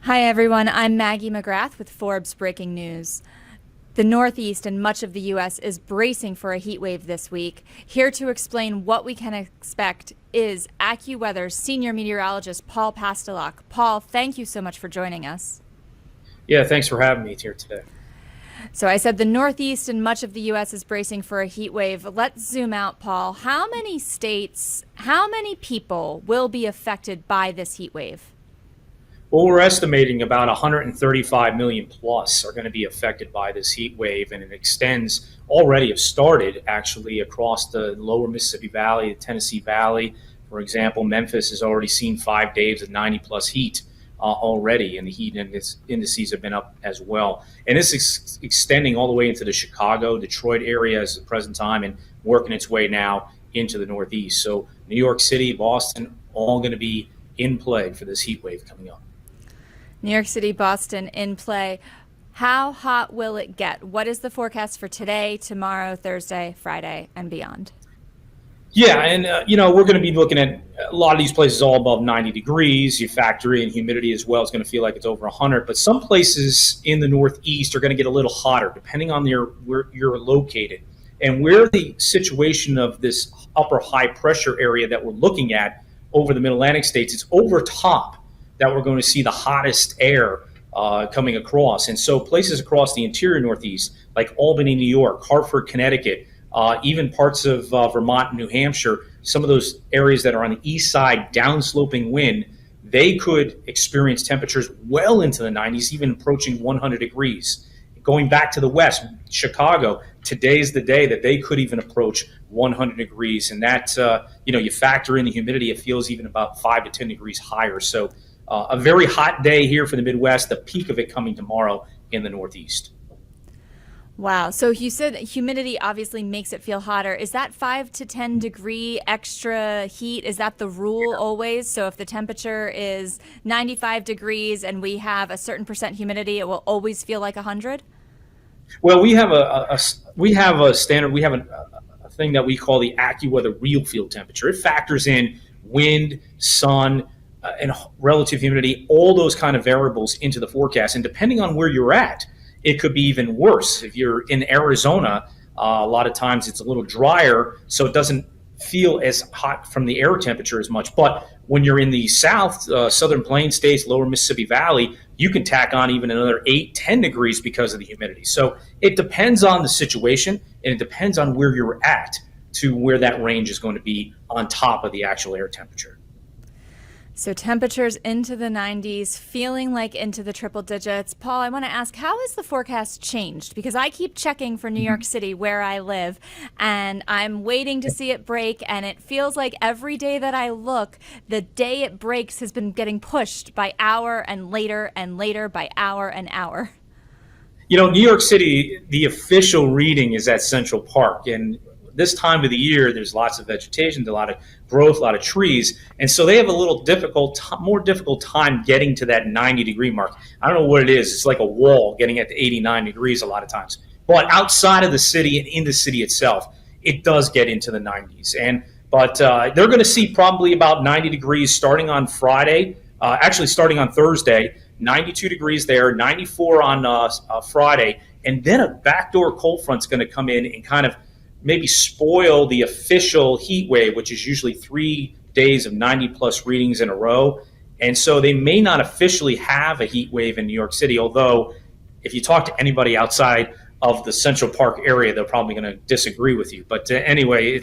Hi, everyone. I'm Maggie McGrath with Forbes Breaking News. The Northeast and much of the U.S. is bracing for a heat wave this week. Here to explain what we can expect is AccuWeather's senior meteorologist, Paul Pastelok. Paul, thank you so much for joining us. Yeah, thanks for having me here today. So I said the Northeast and much of the U.S. is bracing for a heat wave. Let's zoom out, Paul. How many states, how many people will be affected by this heat wave? Well, we're estimating about 135 million plus are going to be affected by this heat wave, and it extends already have started actually across the lower Mississippi Valley, the Tennessee Valley. For example, Memphis has already seen 5 days of 90 plus heat already, and the heat indices have been up as well. And this is extending all the way into the Chicago, Detroit areas at the present time and working its way now into the Northeast. So New York City, Boston, all going to be in play for this heat wave coming up. New York City, Boston in play. How hot will it get? What is the forecast for today, tomorrow, Thursday, Friday, and beyond? Yeah, and we're going to be looking at a lot of these places all above 90 degrees. You factor in humidity as well; it's going to feel like it's over 100. But some places in the Northeast are going to get a little hotter, depending on where you're located and where the situation of this upper high pressure area that we're looking at over the Mid-Atlantic states. It's over top that we're going to see the hottest air coming across. And so places across the interior Northeast, like Albany, New York, Hartford, Connecticut, even parts of Vermont and New Hampshire, some of those areas that are on the east side, downsloping wind, they could experience temperatures well into the 90s, even approaching 100 degrees. Going back to the west, Chicago, today's the day that they could even approach 100 degrees. And that, you factor in the humidity, it feels even about 5 to 10 degrees higher. So a very hot day here for the Midwest, the peak of it coming tomorrow in the Northeast. Wow. So you said humidity obviously makes it feel hotter. Is that 5 to 10 degree extra heat? Is that the rule always? So if the temperature is 95 degrees and we have a certain percent humidity, it will always feel like 100? Well, we have a standard. We have a thing that we call the AccuWeather real field temperature. It factors in wind, sun, and relative humidity, all those kind of variables into the forecast. And depending on where you're at, it could be even worse. If you're in Arizona, a lot of times it's a little drier, so it doesn't feel as hot from the air temperature as much. But when you're in the south, southern plain states, lower Mississippi Valley, you can tack on even another 8, 10 degrees because of the humidity. So it depends on the situation, and it depends on where you're at to where that range is going to be on top of the actual air temperature. So temperatures into the 90s, feeling like into the triple digits. Paul, I want to ask, how has the forecast changed? Because I keep checking for New York City where I live, and I'm waiting to see it break, and it feels like every day that I look, the day it breaks has been getting pushed by hour and later by hour and hour. New York City, the official reading is at Central Park, and this time of the year, there's lots of vegetation, a lot of growth, a lot of trees. And so they have a little more difficult time getting to that 90-degree mark. I don't know what it is. It's like a wall getting at the 89 degrees a lot of times. But outside of the city and in the city itself, it does get into the 90s. But they're going to see probably about 90 degrees starting on Friday, actually starting on Thursday, 92 degrees there, 94 on Friday. And then a backdoor cold front's going to come in and kind of maybe spoil the official heat wave, which is usually 3 days of 90 plus readings in a row. And so they may not officially have a heat wave in New York City, although if you talk to anybody outside of the Central Park area, they're probably going to disagree with you. But anyway,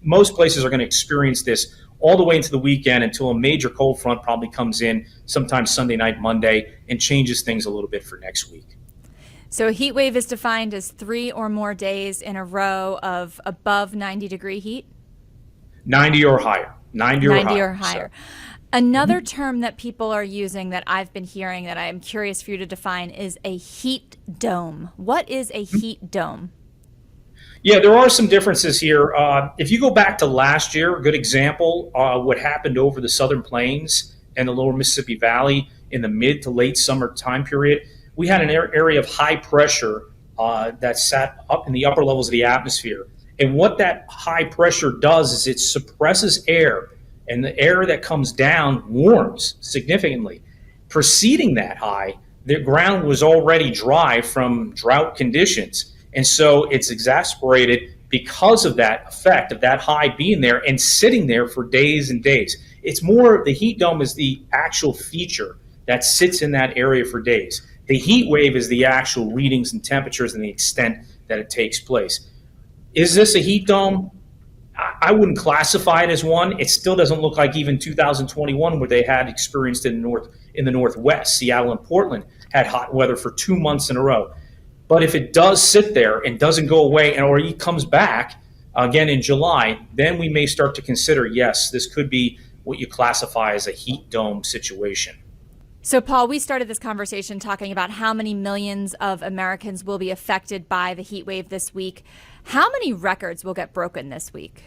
most places are going to experience this all the way into the weekend until a major cold front probably comes in sometime Sunday night, Monday, and changes things a little bit for next week. So a heat wave is defined as 3 or more days in a row of above 90-degree heat? 90 or higher. 90 or higher. 90 or higher. Another term that people are using that I've been hearing that I'm curious for you to define is a heat dome. What is a heat dome? Yeah, there are some differences here. If you go back to last year, a good example, what happened over the Southern Plains and the lower Mississippi Valley in the mid to late summer time period, we had an area of high pressure that sat up in the upper levels of the atmosphere. And what that high pressure does is it suppresses air, and the air that comes down warms significantly. preceding that high, the ground was already dry from drought conditions. And so it's exacerbated because of that effect of that high being there and sitting there for days and days. It's more, the heat dome is the actual feature that sits in that area for days. The heat wave is the actual readings and temperatures and the extent that it takes place. Is this a heat dome? I wouldn't classify it as one. It still doesn't look like even 2021, where they had experienced in the Northwest. Seattle and Portland had hot weather for 2 months in a row. But if it does sit there and doesn't go away, or it comes back again in July, then we may start to consider, yes, this could be what you classify as a heat dome situation. So, Paul, we started this conversation talking about how many millions of Americans will be affected by the heat wave this week. How many records will get broken this week?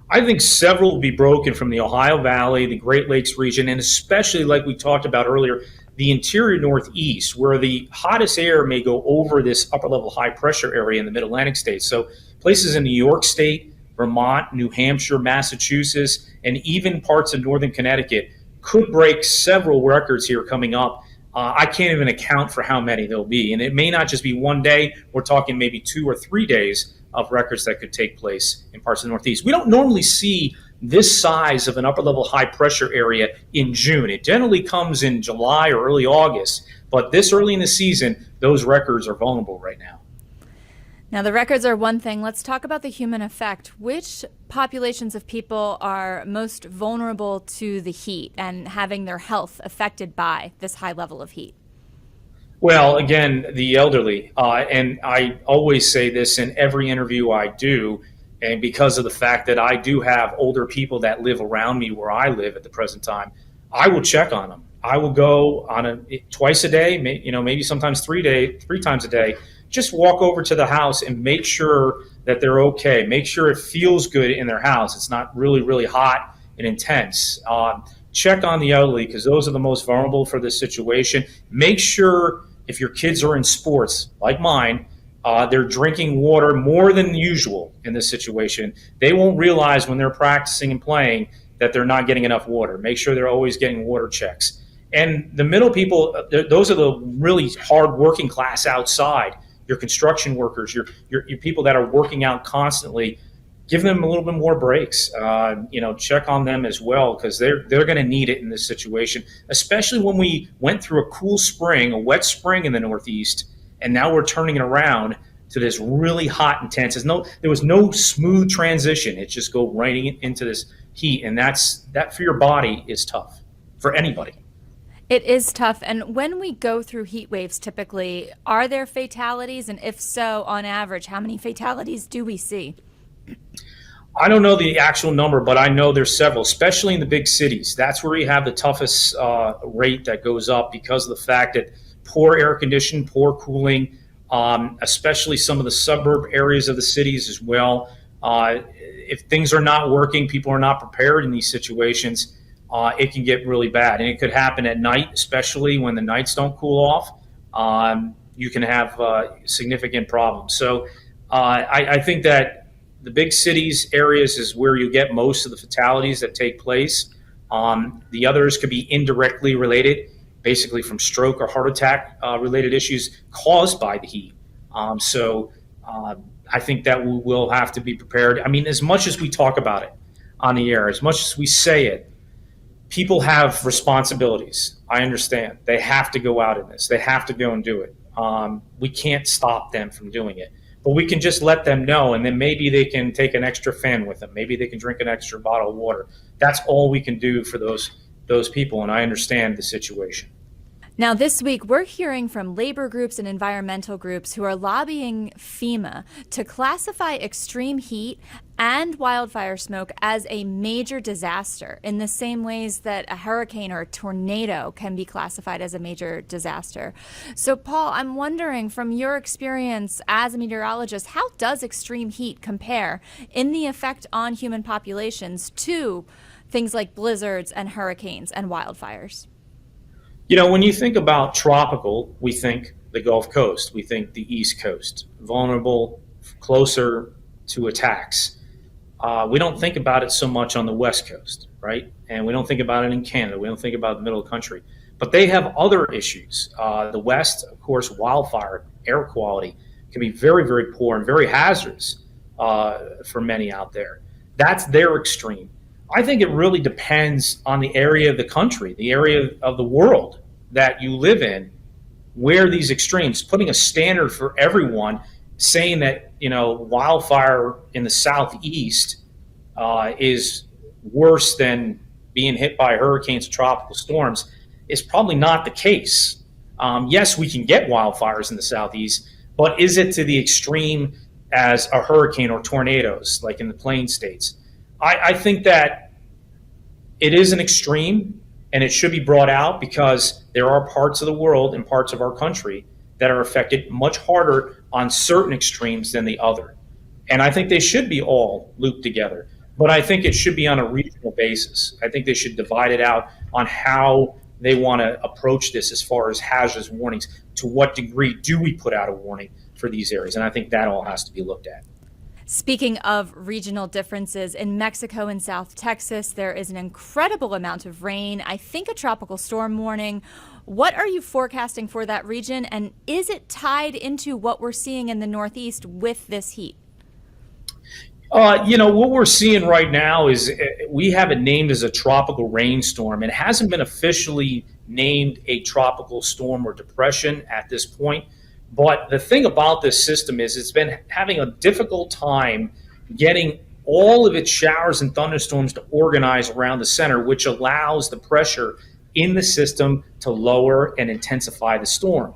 I think several will be broken from the Ohio Valley, the Great Lakes region, and especially, like we talked about earlier, the interior Northeast, where the hottest air may go over this upper level high pressure area in the mid-Atlantic states. So places in New York State, Vermont, New Hampshire, Massachusetts, and even parts of northern Connecticut could break several records here coming up. I can't even account for how many there'll be. And it may not just be one day. We're talking maybe 2 or 3 days of records that could take place in parts of the Northeast. We don't normally see this size of an upper level high pressure area in June. It generally comes in July or early August. But this early in the season, those records are vulnerable right now. Now, the records are one thing. Let's talk about the human effect. Which populations of people are most vulnerable to the heat and having their health affected by this high level of heat? Well, again, the elderly. And I always say this in every interview I do, and because of the fact that I do have older people that live around me where I live at the present time, I will check on them. I will go on twice a day, maybe sometimes 3 times a day. Just walk over to the house and make sure that they're okay. Make sure it feels good in their house. It's not really, really hot and intense. Check on the elderly, because those are the most vulnerable for this situation. Make sure if your kids are in sports, like mine, they're drinking water more than usual in this situation. They won't realize when they're practicing and playing that they're not getting enough water. Make sure they're always getting water checks. And the middle people, those are the really hard working class outside. Your construction workers, your people that are working out constantly, give them a little bit more breaks. Check on them as well, because they're going to need it in this situation, especially when we went through a cool spring, a wet spring in the Northeast, and now we're turning it around to this really hot, intense. There was no smooth transition. It just go right into this heat, and that for your body is tough for anybody. It is tough. And when we go through heat waves, typically, are there fatalities? And if so, on average, how many fatalities do we see? I don't know the actual number, but I know there's several, especially in the big cities. That's where you have the toughest rate that goes up because of the fact that poor air conditioning, poor cooling, especially some of the suburb areas of the cities as well. If things are not working, people are not prepared in these situations, it can get really bad. And it could happen at night, especially when the nights don't cool off. You can have significant problems. So I think that the big cities areas is where you get most of the fatalities that take place. The others could be indirectly related, basically from stroke or heart attack related issues caused by the heat. I think that we will have to be prepared. I mean, as much as we talk about it on the air, as much as we say it, people have responsibilities. I understand. They have to go out in this. They have to go and do it. We can't stop them from doing it. But we can just let them know, and then maybe they can take an extra fan with them. Maybe they can drink an extra bottle of water. That's all we can do for those people, and I understand the situation. Now, this week, we're hearing from labor groups and environmental groups who are lobbying FEMA to classify extreme heat and wildfire smoke as a major disaster in the same ways that a hurricane or a tornado can be classified as a major disaster. So, Paul, I'm wondering, from your experience as a meteorologist, how does extreme heat compare in the effect on human populations to things like blizzards and hurricanes and wildfires? When you think about tropical, we think the Gulf Coast, we think the East Coast, vulnerable, closer to attacks. we don't think about it so much on the West Coast, right? And we don't think about it in Canada. We don't think about the middle of the country. But they have other issues. The West, of course, wildfire, air quality can be very, very poor and very hazardous for many out there. That's their extreme. I think it really depends on the area of the country, the area of the world that you live in, where these extremes, putting a standard for everyone, saying that, wildfire in the southeast is worse than being hit by hurricanes or tropical storms is probably not the case. Yes, we can get wildfires in the southeast, but is it to the extreme as a hurricane or tornadoes like in the plain states? I think that it is an extreme and it should be brought out because there are parts of the world and parts of our country that are affected much harder on certain extremes than the other. And I think they should be all looped together. But I think it should be on a regional basis. I think they should divide it out on how they want to approach this as far as hazardous warnings. To what degree do we put out a warning for these areas? And I think that all has to be looked at. Speaking of regional differences, in Mexico and South Texas, there is an incredible amount of rain. I think a tropical storm warning. What are you forecasting for that region? And is it tied into what we're seeing in the Northeast with this heat? What we're seeing right now is we have it named as a tropical rainstorm. It hasn't been officially named a tropical storm or depression at this point. But the thing about this system is it's been having a difficult time getting all of its showers and thunderstorms to organize around the center, which allows the pressure in the system to lower and intensify the storm.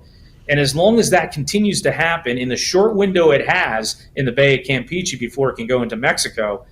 And as long as that continues to happen in the short window it has in the Bay of Campeche before it can go into Mexico,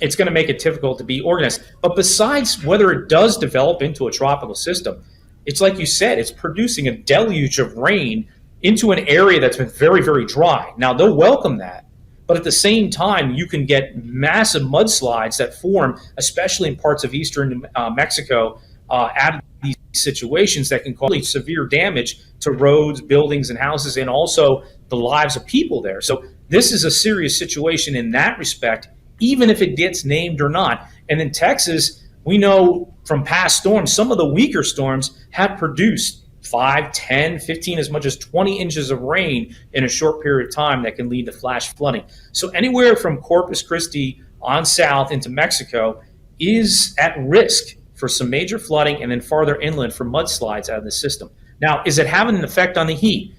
it's going to make it difficult to be organized. But besides whether it does develop into a tropical system, it's like you said, it's producing a deluge of rain into an area that's been very, very dry. Now, they'll welcome that. But at the same time, you can get massive mudslides that form, especially in parts of eastern Mexico, out of these situations that can cause severe damage to roads, buildings, and houses, and also the lives of people there. So this is a serious situation in that respect, even if it gets named or not. And in Texas, we know from past storms, some of the weaker storms have produced 5, 10, 15, as much as 20 inches of rain in a short period of time that can lead to flash flooding. So anywhere from Corpus Christi on south into Mexico is at risk for some major flooding, and then farther inland for mudslides out of the system. Now, is it having an effect on the heat?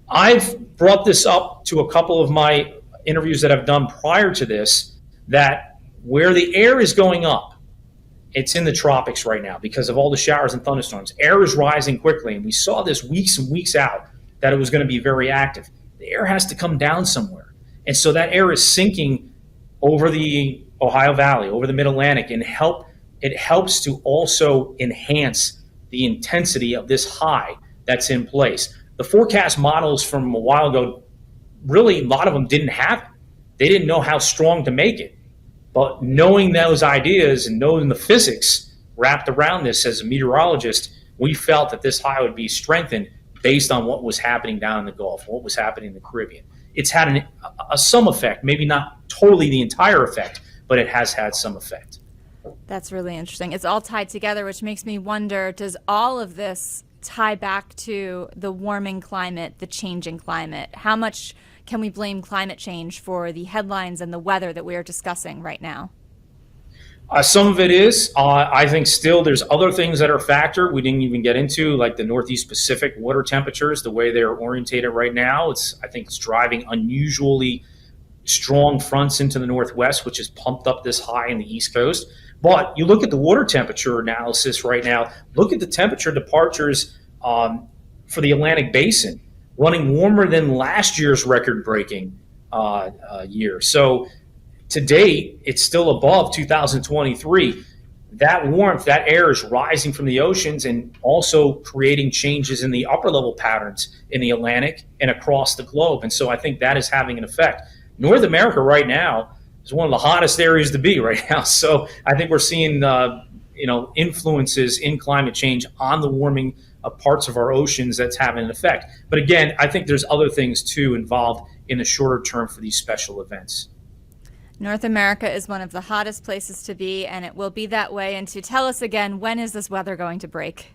I've brought this up to a couple of my interviews that I've done prior to this, that where the air is going up, it's in the tropics right now because of all the showers and thunderstorms. Air is rising quickly, and we saw this weeks and weeks out that it was going to be very active. The air has to come down somewhere. And so that air is sinking over the Ohio Valley, over the Mid-Atlantic, and it helps to also enhance the intensity of this high that's in place. The forecast models from a while ago, really a lot of them didn't have it. They didn't know how strong to make it. But knowing those ideas and knowing the physics wrapped around this as a meteorologist, we felt that this high would be strengthened based on what was happening down in the Gulf, what was happening in the Caribbean. It's had some effect, maybe not totally the entire effect, but it has had some effect. That's really interesting. It's all tied together, which makes me wonder, does all of this tie back to the warming climate, the changing climate? How much can we blame climate change for the headlines and the weather that we are discussing right now? Some of it is. I think still there's other things that are a factor we didn't even get into, like the Northeast Pacific water temperatures, the way they're orientated right now. I think it's driving unusually strong fronts into the Northwest, which has pumped up this high in the East Coast. But you look at the water temperature analysis right now, look at the temperature departures for the Atlantic Basin, running warmer than last year's record-breaking year. So to date, it's still above 2023. That warmth, that air is rising from the oceans and also creating changes in the upper level patterns in the Atlantic and across the globe. And so I think that is having an effect. North America right now is one of the hottest areas to be right now. So I think we're seeing influences in climate change on the warming of parts of our oceans that's having an effect. But again, I think there's other things too involved in the shorter term for these special events. North America is one of the hottest places to be, and it will be that way. And to tell us again, when is this weather going to break?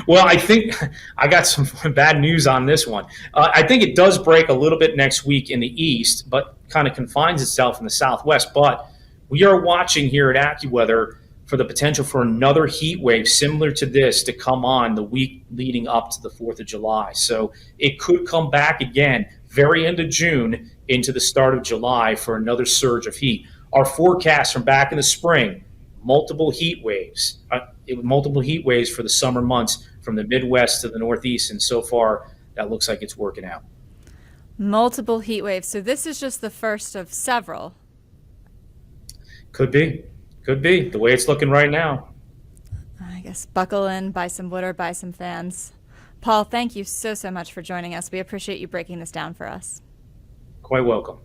Well, I think I got some bad news on this one. I think it does break a little bit next week in the east, but kind of confines itself in the southwest. But we are watching here at AccuWeather for the potential for another heat wave similar to this to come on the week leading up to the 4th of July. So it could come back again very end of June into the start of July for another surge of heat. Our forecast from back in the spring, multiple heat waves for the summer months from the Midwest to the Northeast, and so far that looks like it's working out. Multiple heat waves. So this is just the first of several. Could be the way it's looking right now. I guess buckle in, buy some wood or buy some fans. Paul, thank you so much for joining us. We appreciate you breaking this down for us. Quite welcome.